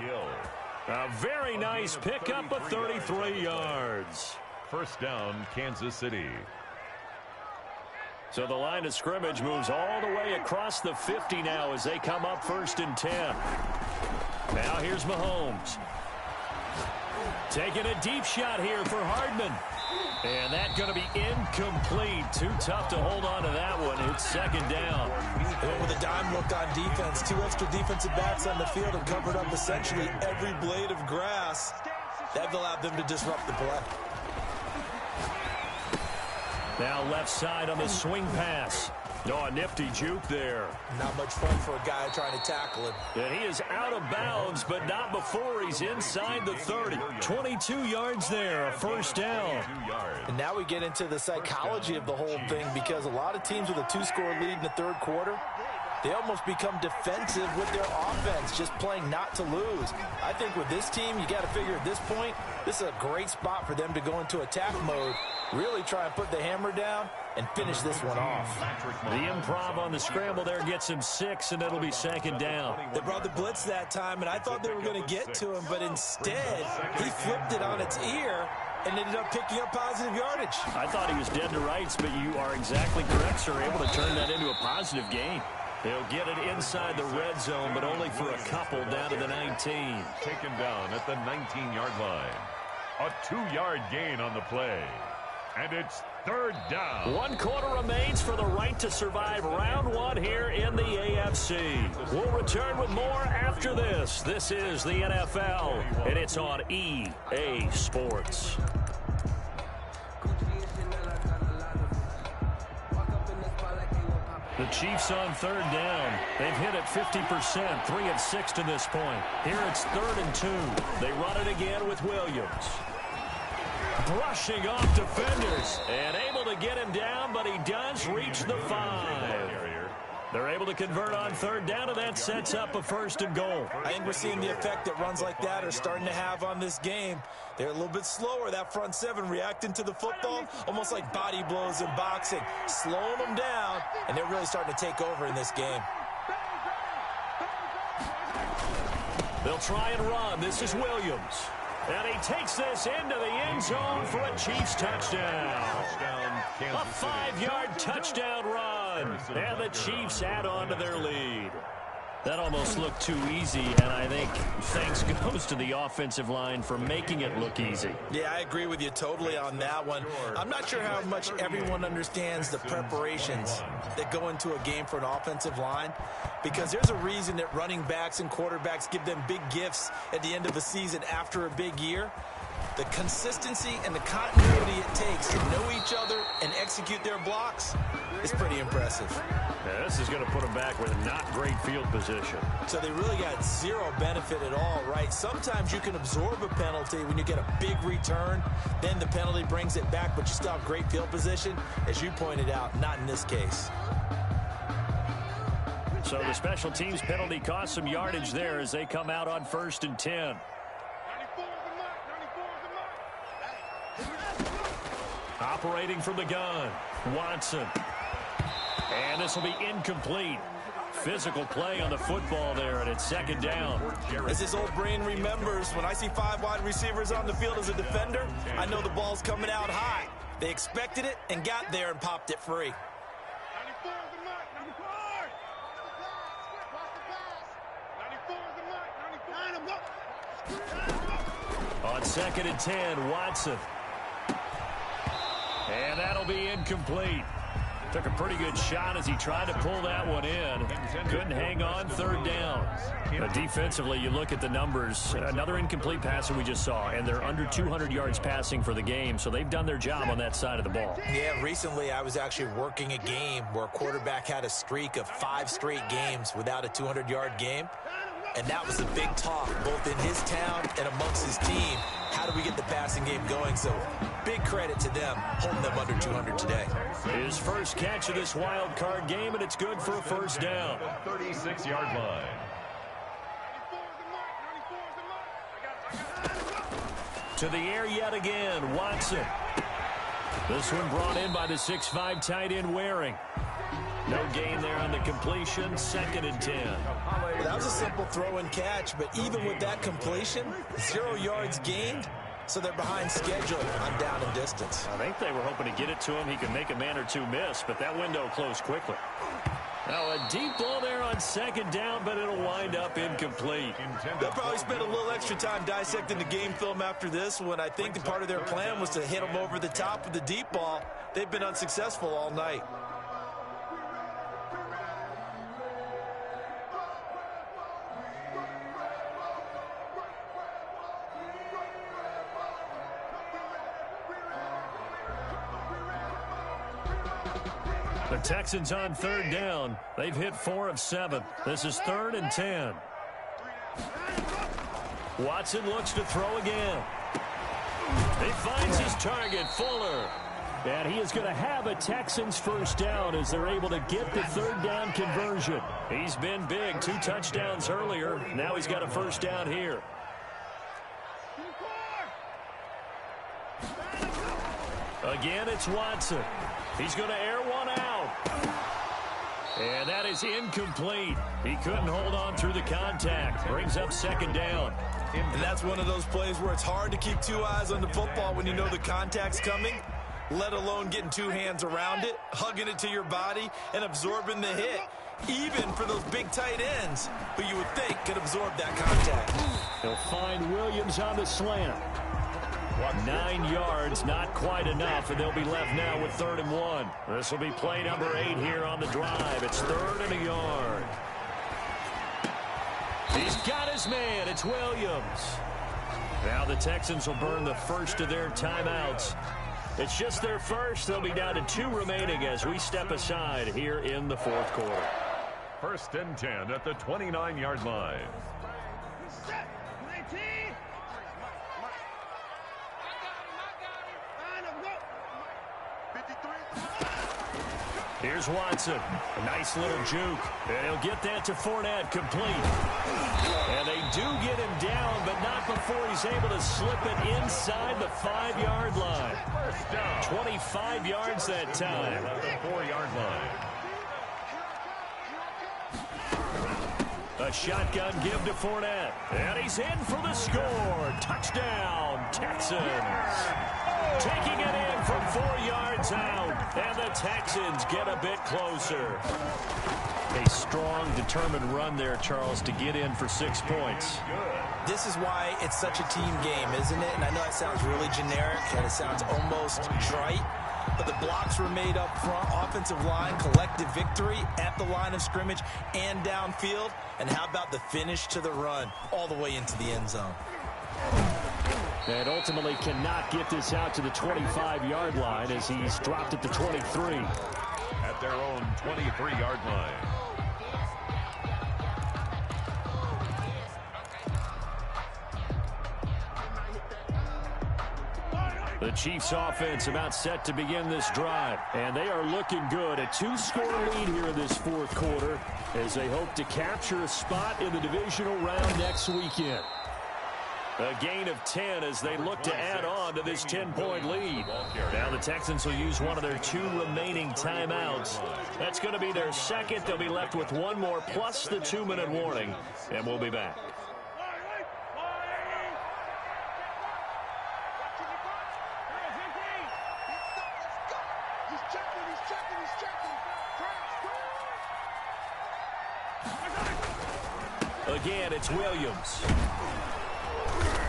A very nice pickup of 33 yards. 1st down, Kansas City. So the line of scrimmage moves all the way across the 50 now as they come up 1st and 10. Now here's Mahomes. Taking a deep shot here for Hardman. And that's going to be incomplete. Too tough to hold on to that one. It's 2nd down. And with a dime look on defense, 2 extra defensive backs on the field and covered up essentially every blade of grass. That allowed them to disrupt the play. Now left side on the swing pass. Oh, a nifty juke there. Not much fun for a guy trying to tackle him. And he is out of bounds, but not before he's inside the 30. 22 yards there, a 1st down. And now we get into the psychology of the whole thing because a lot of teams with a 2-score lead in the 3rd quarter, they almost become defensive with their offense, just playing not to lose. I think with this team, you got to figure at this point, this is a great spot for them to go into attack mode, really try and put the hammer down and finish this one off. The improv on the scramble there gets him 6, and it'll be 2nd down. They brought the blitz that time, and I thought they were going to get to him, but instead, he flipped it on its ear and ended up picking up positive yardage. I thought he was dead to rights, but you are exactly correct, sir. Able to turn that into a positive gain. They'll get it inside the red zone, but only for a couple down to the 19. Taken down at the 19-yard line. A 2-yard gain on the play. And it's 3rd down. 1 quarter remains for the right to survive round 1 here in the AFC. We'll return with more after this. This is the NFL, and it's on EA Sports. The Chiefs on 3rd down. They've hit it 50%, 3 of 6 to this point. Here it's 3rd and 2. They run it again with Williams. Brushing off defenders and able to get him down, but he does reach the 5. They're able to convert on 3rd down, and that sets up a 1st and goal. I think we're seeing the effect that runs like that are starting to have on this game. They're a little bit slower, that front 7 reacting to the football, almost like body blows in boxing, slowing them down, and they're really starting to take over in this game. They'll try and run. This is Williams. And he takes this into the end zone for a Chiefs touchdown. A 5-yard touchdown run. And the Chiefs add on to their lead. That almost looked too easy, and I think thanks goes to the offensive line for making it look easy. Yeah, I agree with you totally on that one. I'm not sure how much everyone understands the preparations that go into a game for an offensive line, because there's a reason that running backs and quarterbacks give them big gifts at the end of the season after a big year. The consistency and the continuity it takes to know each other and execute their blocks is pretty impressive. Yeah, this is going to put them back with not great field position. So they really got zero benefit at all, right? Sometimes you can absorb a penalty when you get a big return. Then the penalty brings it back, but you still have great field position. As you pointed out, not in this case. So the special teams penalty cost some yardage there as they come out on 1st and 10. Operating from the gun, Watson. And this will be incomplete. Physical play on the football there, and it's 2nd down. As his old brain remembers, when I see 5 wide receivers on the field as a defender, I know the ball's coming out high. They expected it and got there and popped it free. On 2nd and 10, Watson. And that'll be incomplete. Took a pretty good shot as he tried to pull that one in. Couldn't hang on, third down. Defensively, you look at the numbers. Another incomplete passer we just saw, and they're under 200 yards passing for the game, so they've done their job on that side of the ball. Yeah, recently I was actually working a game where a quarterback had a streak of 5 straight games without a 200-yard game. And that was a big talk, both in his town and amongst his team. How do we get the passing game going? So big credit to them, holding them under 200 today. His first catch of this wild card game, and it's good for a first down. 36-yard line. To the air yet again, Watson. This one brought in by the 6'5" tight end Waring. No gain there on the completion, 2nd and 10. Well, that was a simple throw and catch, but even with that completion, 0 yards gained, so they're behind schedule on down and distance. I think they were hoping to get it to him. He could make a man or two miss, but that window closed quickly. Now a deep ball there on 2nd down, but it'll wind up incomplete. They'll probably spend a little extra time dissecting the game film after this when I think the part of their plan was to hit them over the top with the deep ball. They've been unsuccessful all night. The Texans on 3rd down. They've hit 4 of 7. This is 3rd and 10. Watson looks to throw again. He finds his target, Fuller. And he is going to have a Texans first down as they're able to get the 3rd down conversion. He's been big, 2 touchdowns earlier. Now he's got a first down here. Again, it's Watson. He's going to air one out. And that is incomplete. He couldn't hold on through the contact. Brings up 2nd down. And that's one of those plays where it's hard to keep 2 eyes on the football when you know the contact's coming, let alone getting 2 hands around it, hugging it to your body, and absorbing the hit, even for those big tight ends who you would think could absorb that contact. He'll find Williams on the slant. 9 yards, not quite enough, and they'll be left now with 3rd and 1. This will be play number 8 here on the drive. It's 3rd and a yard. He's got his man. It's Williams. Now the Texans will burn the first of their timeouts. It's just their first. They'll be down to 2 remaining as we step aside here in the 4th quarter. 1st and 10 at the 29-yard line. Here's Watson. A nice little juke. And he'll get that to Fournette, complete. And they do get him down, but not before he's able to slip it inside the 5-yard line. 25 yards that time. At the 4-yard line. A shotgun give to Fournette. And he's in for the score. Touchdown, Texans. Taking it in from 4 yards out. And the Texans get a bit closer. A strong, determined run there, Charles, to get in for 6 points. This is why it's such a team game, isn't it? And I know that sounds really generic, and it sounds almost trite. But the blocks were made up front, offensive line, collective victory at the line of scrimmage and downfield. And how about the finish to the run all the way into the end zone? And ultimately cannot get this out to the 25-yard line as he's dropped at the 23. At their own 23-yard line. The Chiefs offense about set to begin this drive, and they are looking good. A 2-score lead here in this 4th quarter as they hope to capture a spot in the divisional round next weekend. A gain of 10 as they look to add on to this 10-point lead. Now the Texans will use one of their 2 remaining timeouts. That's going to be their second. They'll be left with 1 more plus the 2-minute warning, and we'll be back. Again, it's Williams.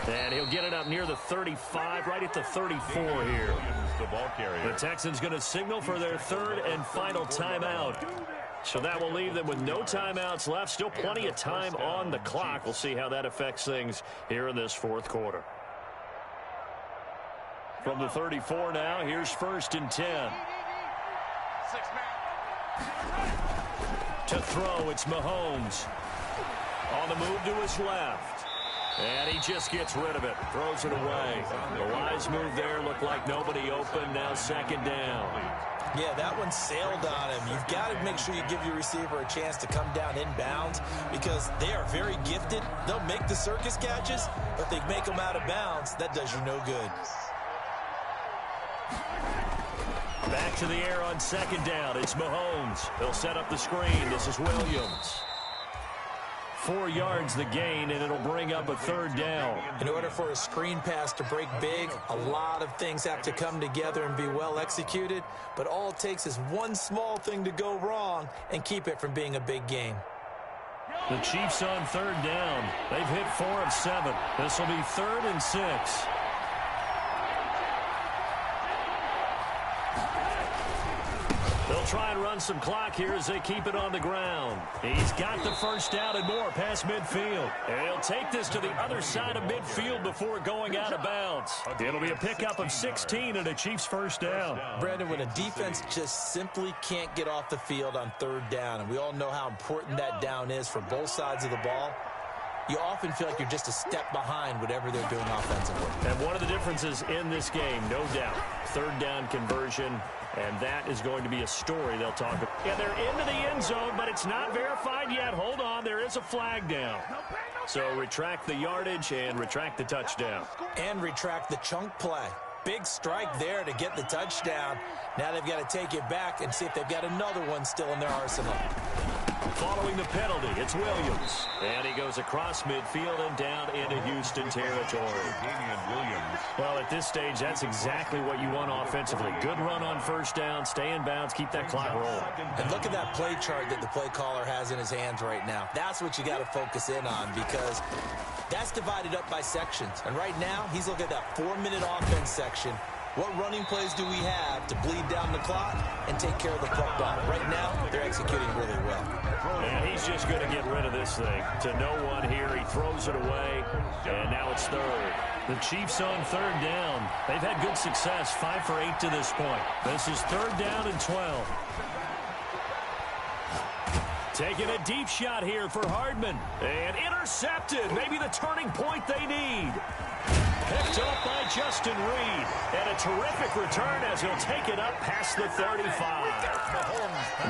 And he'll get it up near the 35, right at the 34 here. The ball carrier. The Texans going to signal for their third and final timeout. So that will leave them with no timeouts left. Still plenty of time on the clock. We'll see how that affects things here in this fourth quarter. From the 34 now, here's 1st and 10. To throw, it's Mahomes. On the move to his left. And he just gets rid of it. Throws it away. The wise move there looked like nobody open. Now 2nd down. Yeah, that one sailed on him. You've got to make sure you give your receiver a chance to come down inbounds because they are very gifted. They'll make the circus catches, but if they make them out of bounds, that does you no good. Back to the air on 2nd down. It's Mahomes. He'll set up the screen. This is Williams. 4 yards the gain, and it'll bring up a 3rd down. In order for a screen pass to break big, a lot of things have to come together and be well executed, but all it takes is one small thing to go wrong and keep it from being a big game. The Chiefs on 3rd down. They've hit 4 of 7. This will be 3rd and 6. They'll try and run some clock here as they keep it on the ground. He's got the 1st down and more past midfield. And he'll take this to the other side of midfield before going out of bounds. It'll be a pickup of 16 and a Chiefs 1st down. Brandon, when a defense just simply can't get off the field on 3rd down, and we all know how important that down is for both sides of the ball, you often feel like you're just a step behind whatever they're doing offensively. And one of the differences in this game, no doubt, 3rd down conversion, and that is going to be a story they'll talk about. Yeah, they're into the end zone, but it's not verified yet. Hold on, there is a flag down. So retract the yardage and retract the touchdown. And retract the chunk play. Big strike there to get the touchdown. Now they've got to take it back and see if they've got another one still in their arsenal. Following the penalty, it's Williams. And he goes across midfield and down into Houston territory. Well, at this stage, that's exactly what you want offensively. Good run on 1st down, stay in bounds, keep that clock rolling. And look at that play chart that the play caller has in his hands right now. That's what you got to focus in on because that's divided up by sections. And right now, he's looking at that 4-minute offense section. What running plays do we have to bleed down the clock and take care of the football? Right now, they're executing really well. And he's just going to get rid of this thing. To no one here, he throws it away, and now it's 3rd. The Chiefs on 3rd down. They've had good success, 5 for 8 to this point. This is 3rd down and 12. Taking a deep shot here for Hardman. And intercepted. Maybe the turning point they need. Picked up by Justin Reed. And a terrific return as he'll take it up past the 35.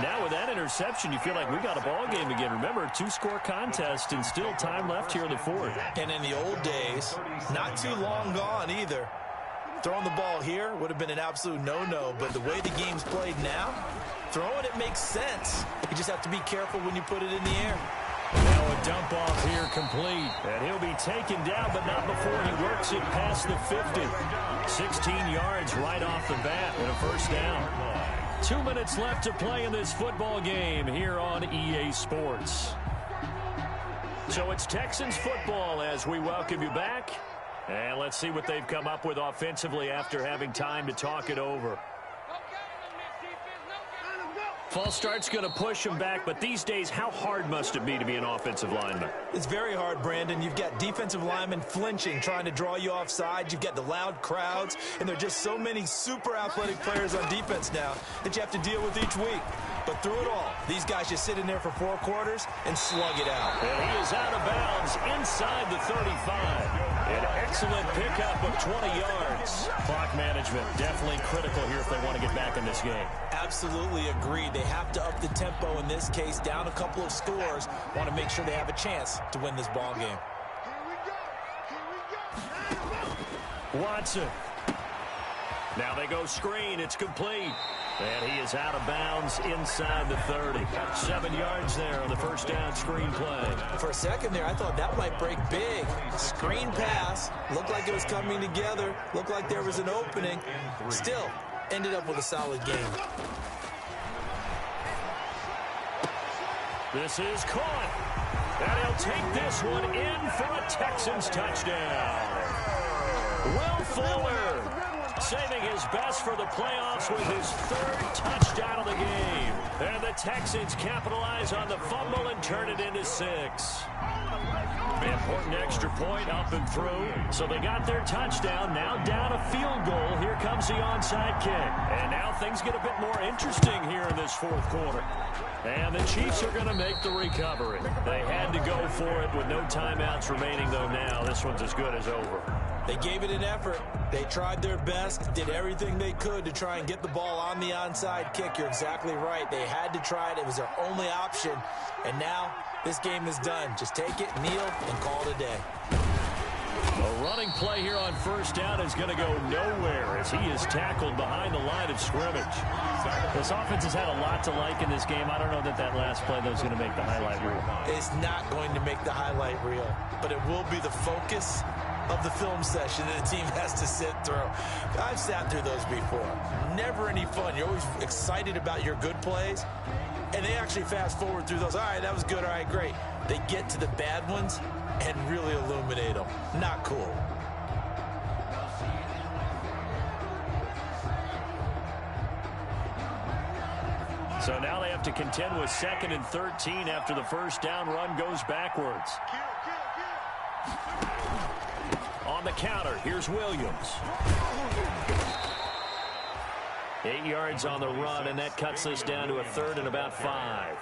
Now with that interception, you feel like we got a ball game again. Remember, 2-score contest and still time left here in the 4th. And in the old days, not too long gone either. Throwing the ball here would have been an absolute no-no, but the way the game's played now, throwing it makes sense. You just have to be careful when you put it in the air. Now a dump off here complete. And he'll be taken down, but not before he works it past the 50. 16 yards right off the bat and a 1st down. 2 minutes left to play in this football game here on EA Sports. So it's Texans football as we welcome you back. And let's see what they've come up with offensively after having time to talk it over. False start's going to push him back, but these days, how hard must it be to be an offensive lineman? It's very hard, Brandon. You've got defensive linemen flinching, trying to draw you offside. You've got the loud crowds, and there are just so many super athletic players on defense now that you have to deal with each week. But through it all, these guys just sit in there for 4 quarters and slug it out. And he is out of bounds inside the 35. An excellent pickup of 20 yards. Clock management definitely critical here if they want to get back in this game. Absolutely agree. They have to up the tempo in this case, down a couple of scores. Want to make sure they have a chance to win this ball game. Watson. Now they go screen. It's complete. And he is out of bounds inside the 30. 7 yards there on the 1st down screen play. For a second there, I thought that might break big. Screen pass. Looked like it was coming together. Looked like there was an opening. Still, ended up with a solid game. This is caught. And he'll take this one in for a Texans touchdown. Will Fuller saving his best for the playoffs with his third touchdown of the game. And the Texans capitalize on the fumble and turn it into 6. Important extra point up and through. So they got their touchdown. Now down a field goal. Here comes the onside kick. And now things get a bit more interesting here in this fourth quarter. And the Chiefs are going to make the recovery. They had to go for it with no timeouts remaining, though now this one's as good as over. They gave it an effort. They tried their best, did everything they could to try and get the ball on the onside kick. You're exactly right. They had to try it. It was their only option. And now this game is done. Just take it, kneel, and call it a day. A running play here on first down is going to go nowhere as he is tackled behind the line of scrimmage. This offense has had a lot to like in this game. I don't know that that last play, though, is going to make the highlight reel. It's not going to make the highlight reel, but it will be the focus of the film session that the team has to sit through. I've sat through those before. Never any fun. You're always excited about your good plays, and they actually fast forward through those. All right, that was good. All right, great. They get to the bad ones and really illuminate them. Not cool. So now they have to contend with 2nd and 13 after the first down run goes backwards. On the counter, here's Williams. 8 yards on the run, and that cuts this down to a 3rd and about 5.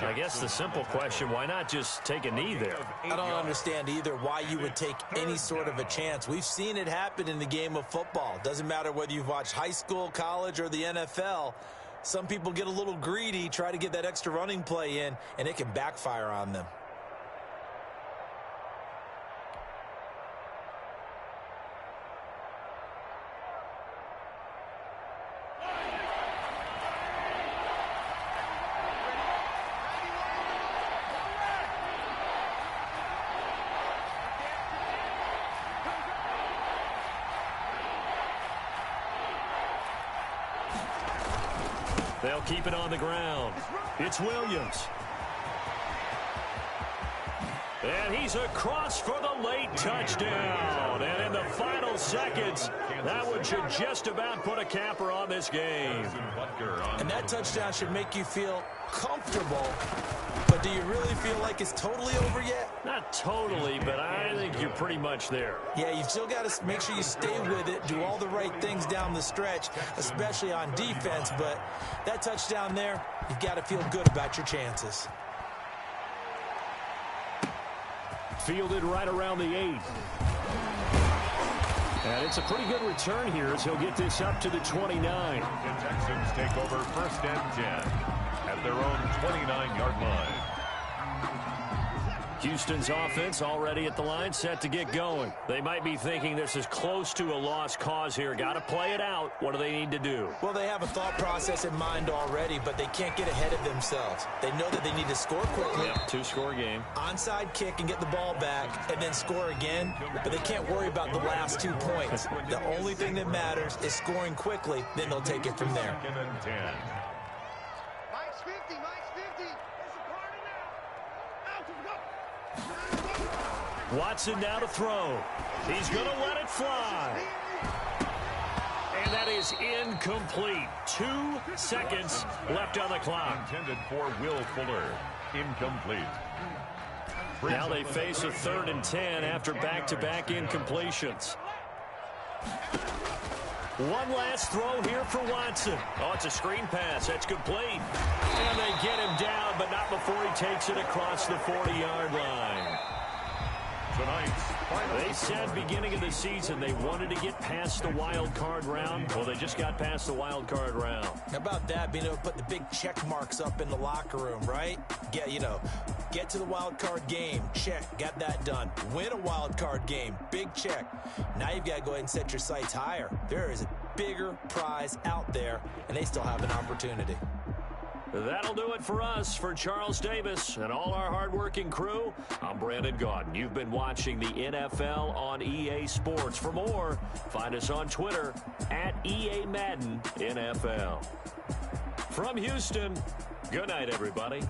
I guess the simple question, why not just take a knee there? I don't understand either why you would take any sort of a chance. We've seen it happen in the game of football. Doesn't matter whether you've watched high school, college, or the NFL. Some people get a little greedy, try to get that extra running play in, and it can backfire on them. They'll keep it on the ground. It's Williams. And he's across for the late touchdown. And in the final seconds, that one should just about put a capper on this game. And that touchdown should make you feel comfortable. But do you really feel like it's totally over yet? Not totally, but I think you're pretty much there. Yeah, you've still got to make sure you stay with it, do all the right things down the stretch, especially on defense. But that touchdown there, you've got to feel good about your chances. Fielded right around the 8. And it's a pretty good return here as he'll get this up to the 29. The Texans take over 1st and 10 at their own 29-yard line. Houston's offense already at the line, set to get going. They might be thinking this is close to a lost cause here. Got to play it out. What do they need to do? Well, they have a thought process in mind already, but they can't get ahead of themselves. They know that they need to score quickly. Yep, 2-score game. Onside kick and get the ball back and then score again, but they can't worry about the last 2 points. The only thing that matters is scoring quickly, then they'll take it from there. 2nd and 10. Mike's 50, Mike's 50. There's a party now. Out to go. Watson now to throw. He's going to let it fly. And that is incomplete. 2 seconds left on the clock. Intended for Will Fuller. Incomplete. Now they face a 3rd and 10 after back-to-back incompletions. One last throw here for Watson. Oh, it's a screen pass. That's complete. And they get him down, but not before he takes it across the 40-yard line. They said beginning of the season they wanted to get past the wild card round. Well, they just got past the wild card round. How about that, being able to put the big check marks up in the locker room, right? Get to the wild card game. Check. Got that done. Win a wild card game. Big check. Now you've got to go ahead and set your sights higher. There is a bigger prize out there, and they still have an opportunity. That'll do it for us. For Charles Davis and all our hardworking crew, I'm Brandon Gaudin. You've been watching the NFL on EA Sports. For more, find us on Twitter at EA Madden NFL. From Houston, good night, everybody.